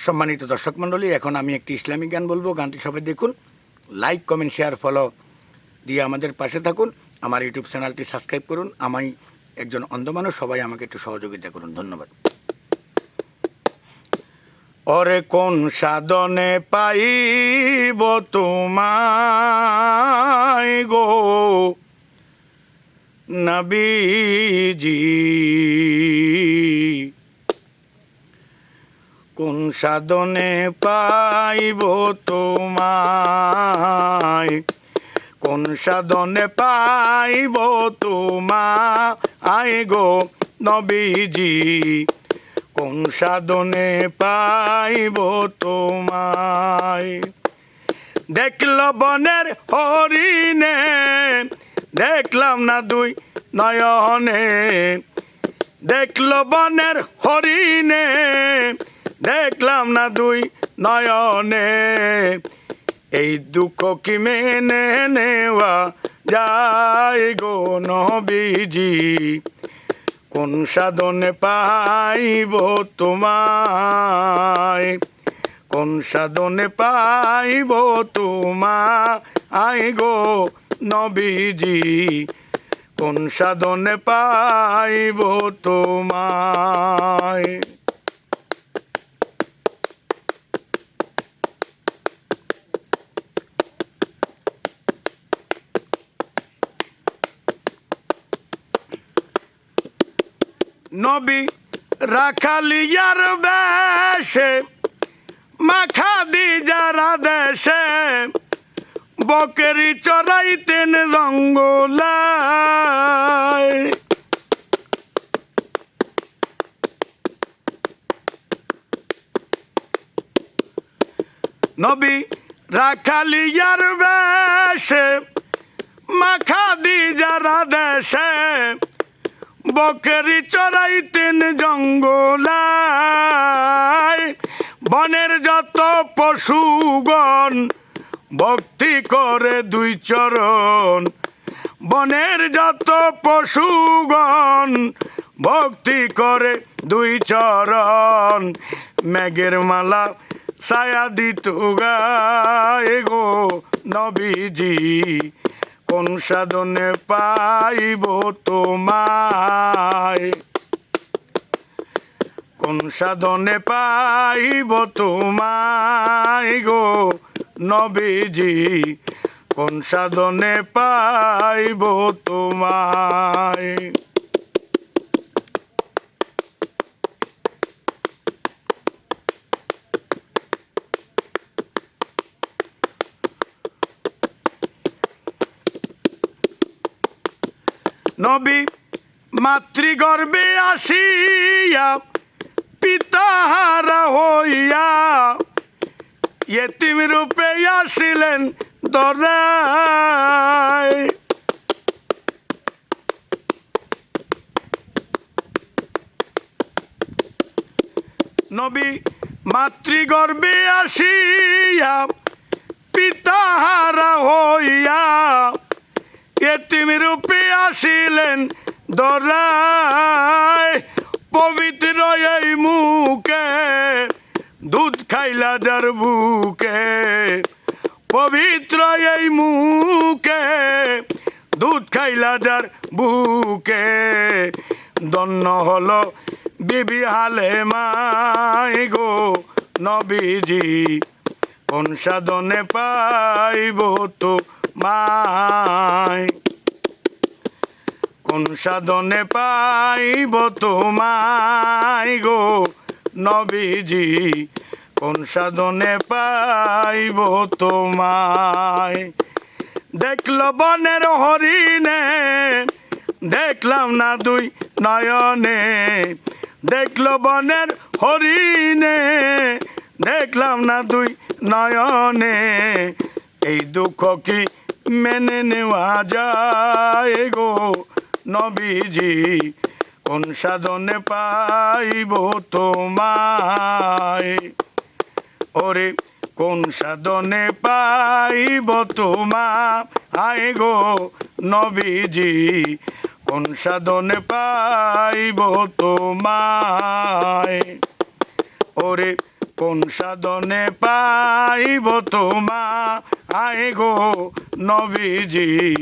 সম্মানিত দর্শক মণ্ডলী, এখন আমি একটি ইসলামিক গান বলবো। গানটি সবাই দেখুন, লাইক কমেন্ট শেয়ার ফলো দিয়ে আমাদের পাশে থাকুন। আমার ইউটিউব চ্যানেলটি সাবস্ক্রাইব করুন। আমি একজন অন্ধ মানুষ, সবাই আমাকে একটু সহযোগিতা করুন, ধন্যবাদ। ওরে কোন সাধনে পাইব তোমায় গো নবীজি, কোন সাধনে পাইব তোমায়, কোন সাধনে পাইব তোমায় গো নবীজি, কোন সাধনে পাইব তোমায়। দেখল বনের হরিণে, দেখলাম না দুই নয়নে, দেখল বনের হরিণে, দেখলাম না দুই নয়নে, এই দুঃখ কি মেনে নেওয়া যায় গো নবীজি, কোন সাধনে পাইব তোমায়, কোন সাধনে পাইব তোমায় গো নবীজি, কোন সাধনে পাইব তোমায়। নবী রাখালিয়ার বেশে, মাখা দি যারা দেশে, বকরি চড়াইতেন জঙ্গলায়। নবী রাখালিয়ার বেশে, মাখা দি যারা দেশে, বকরি চড়াইতেন জঙ্গলায়। বনের যত পশুগণ ভক্তি করে দুই চরণ, বনের যত পশুগণ ভক্তি করে দুই চরণ, মেঘের মালা ছায়া দিত গায়ে গো নবীজি, কোন সাধনে পাইব তোমায়, কোন সাধনে পাইব তোমায় গো নবীজি, কোন সাধনে পাইব তোমায়। নবী মাতৃগর্ভে আসিয়া, পিতাহারা হইয়া, ইয়েতিম রূপে আসিলেন দরায়। নবী মাতৃগর্ভে আসিয়া, পিতাহারা হইয়া, ইয়েতিম রূপে আসিলেন দরায়। পবিত্র এই মুখে দুধ খাইলা যার বুকে, পবিত্র এই মুখে দুধ খাইলা যার বুকে, ধন্য হলো বিবি হালেমায় গো নবীজি, কোন সাধনে পাইব তোমায়, কোন সাধনে পাইব তোমায় গো নবীজি, কোন সাধনে পাইব তোমায়। দেখল বনের হরিণে, দেখলাম না দুই নয়নে, দেখল বনের হরিণে, দেখলাম না দুই নয়নে, এই দুঃখ কি মেনে নেওয়া যায় গো নবীজি, কোন সাধনে পাইব তোমায়। ওরে কোন সাধনে পাইব তোমায় গো নবীজি, কোন সাধনে পাইব তোমায়। ওরে কোন সাধনে পাইব তোমায় গো নবীজি,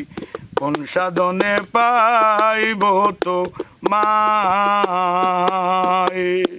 কোন সাধনে পাইব তোমায়।